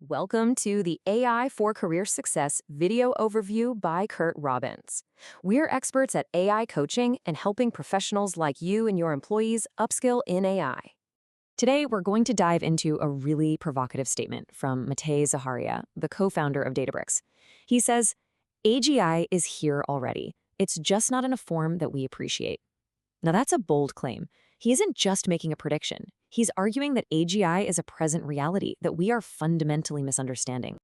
Welcome to the AI for Career Success video overview by Curt Robbins. We're experts at AI coaching and helping professionals like you and your employees upskill in AI. Today, we're going to dive into a really provocative statement from Matei Zaharia, the co-founder of Databricks. He says, AGI is here already. It's just not in a form that we appreciate. Now, that's a bold claim. He isn't just making a prediction. He's arguing that AGI is a present reality that we are fundamentally misunderstanding.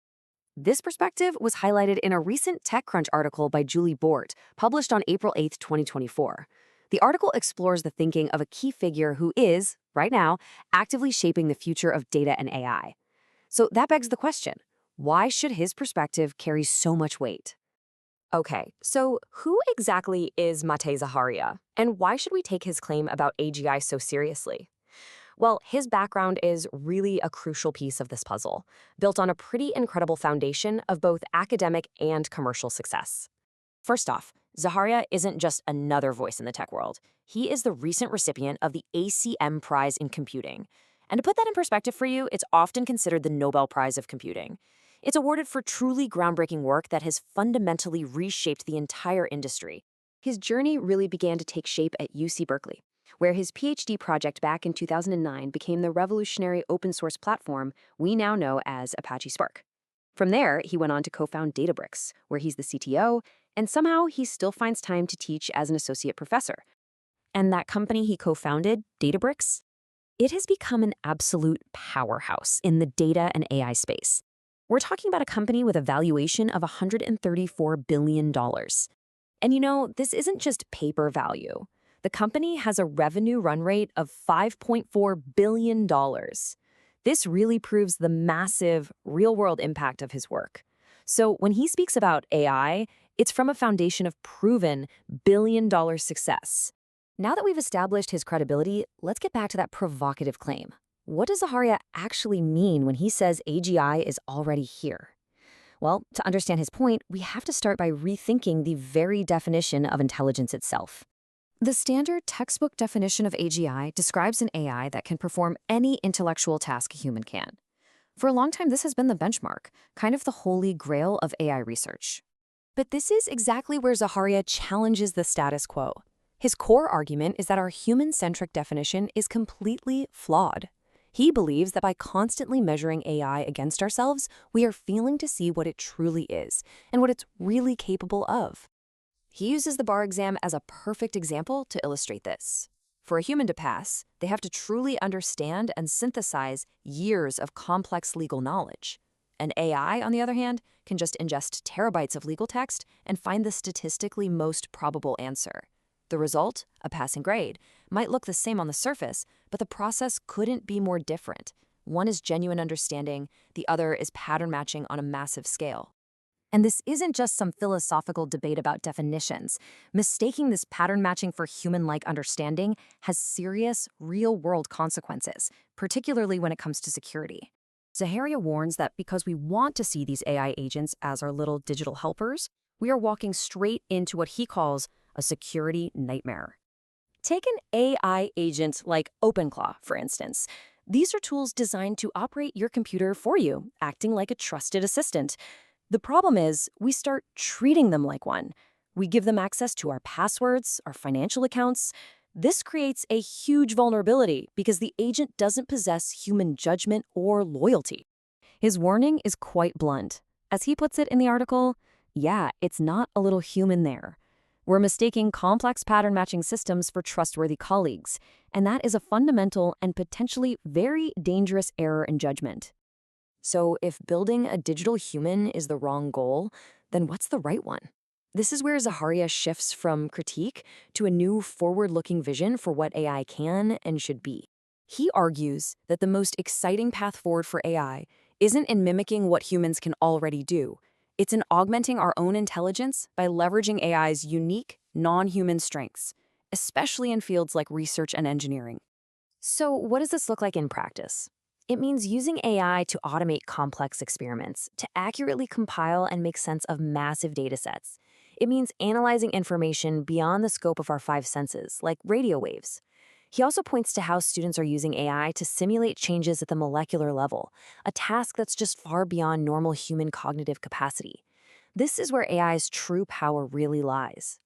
This perspective was highlighted in a recent TechCrunch article by Julie Bort, published on April 8, 2024. The article explores the thinking of a key figure who is, right now, actively shaping the future of data and AI. So that begs the question, why should his perspective carry so much weight? Okay, so who exactly is Matei Zaharia, and why should we take his claim about AGI so seriously? Well, his background is really a crucial piece of this puzzle, built on a pretty incredible foundation of both academic and commercial success. First off, Zaharia isn't just another voice in the tech world. He is the recent recipient of the ACM Prize in Computing. And to put that in perspective for you, it's often considered the Nobel Prize of Computing. It's awarded for truly groundbreaking work that has fundamentally reshaped the entire industry. His journey really began to take shape at UC Berkeley, where his PhD project back in 2009 became the revolutionary open-source platform we now know as Apache Spark. From there, he went on to co-found Databricks, where he's the CTO, and somehow he still finds time to teach as an associate professor. And that company he co-founded, Databricks, it has become an absolute powerhouse in the data and AI space. We're talking about a company with a valuation of $134 billion. And this isn't just paper value. The company has a revenue run rate of $5.4 billion. This really proves the massive, real-world impact of his work. So when he speaks about AI, it's from a foundation of proven billion-dollar success. Now that we've established his credibility, let's get back to that provocative claim. What does Zaharia actually mean when he says AGI is already here? Well, to understand his point, we have to start by rethinking the very definition of intelligence itself. The standard textbook definition of AGI describes an AI that can perform any intellectual task a human can. For a long time, this has been the benchmark, kind of the holy grail of AI research. But this is exactly where Zaharia challenges the status quo. His core argument is that our human-centric definition is completely flawed. He believes that by constantly measuring AI against ourselves, we are failing to see what it truly is and what it's really capable of. He uses the bar exam as a perfect example to illustrate this. For a human to pass, they have to truly understand and synthesize years of complex legal knowledge. An AI, on the other hand, can just ingest terabytes of legal text and find the statistically most probable answer. The result, a passing grade, might look the same on the surface, but the process couldn't be more different. One is genuine understanding, the other is pattern matching on a massive scale. And this isn't just some philosophical debate about definitions. Mistaking this pattern matching for human-like understanding has serious, real-world consequences, particularly when it comes to security. Zaharia warns that because we want to see these AI agents as our little digital helpers, we are walking straight into what he calls a security nightmare. Take an AI agent like OpenClaw, for instance. These are tools designed to operate your computer for you, acting like a trusted assistant. The problem is, we start treating them like one. We give them access to our passwords, our financial accounts. This creates a huge vulnerability because the agent doesn't possess human judgment or loyalty. His warning is quite blunt. As he puts it in the article, yeah, it's not a little human there. We're mistaking complex pattern-matching systems for trustworthy colleagues, and that is a fundamental and potentially very dangerous error in judgment. So if building a digital human is the wrong goal, then what's the right one? This is where Zaharia shifts from critique to a new forward-looking vision for what AI can and should be. He argues that the most exciting path forward for AI isn't in mimicking what humans can already do. It's in augmenting our own intelligence by leveraging AI's unique, non-human strengths, especially in fields like research and engineering. So what does this look like in practice? It means using AI to automate complex experiments, to accurately compile and make sense of massive datasets. It means analyzing information beyond the scope of our five senses, like radio waves. He also points to how students are using AI to simulate changes at the molecular level, a task that's just far beyond normal human cognitive capacity. This is where AI's true power really lies.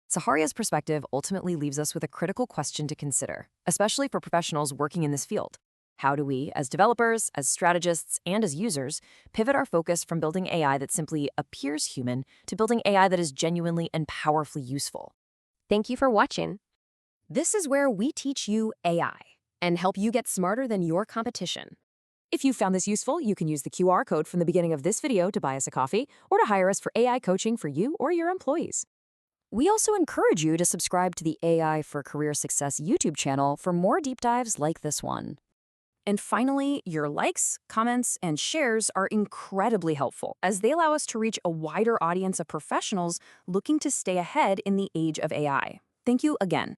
Zaharia's perspective ultimately leaves us with a critical question to consider, especially for professionals working in this field. How do we, as developers, as strategists, and as users, pivot our focus from building AI that simply appears human to building AI that is genuinely and powerfully useful? Thank you for watching. This is where we teach you AI and help you get smarter than your competition. If you found this useful, you can use the QR code from the beginning of this video to buy us a coffee or to hire us for AI coaching for you or your employees. We also encourage you to subscribe to the AI for Career Success YouTube channel for more deep dives like this one. And finally, your likes, comments, and shares are incredibly helpful as they allow us to reach a wider audience of professionals looking to stay ahead in the age of AI. Thank you again.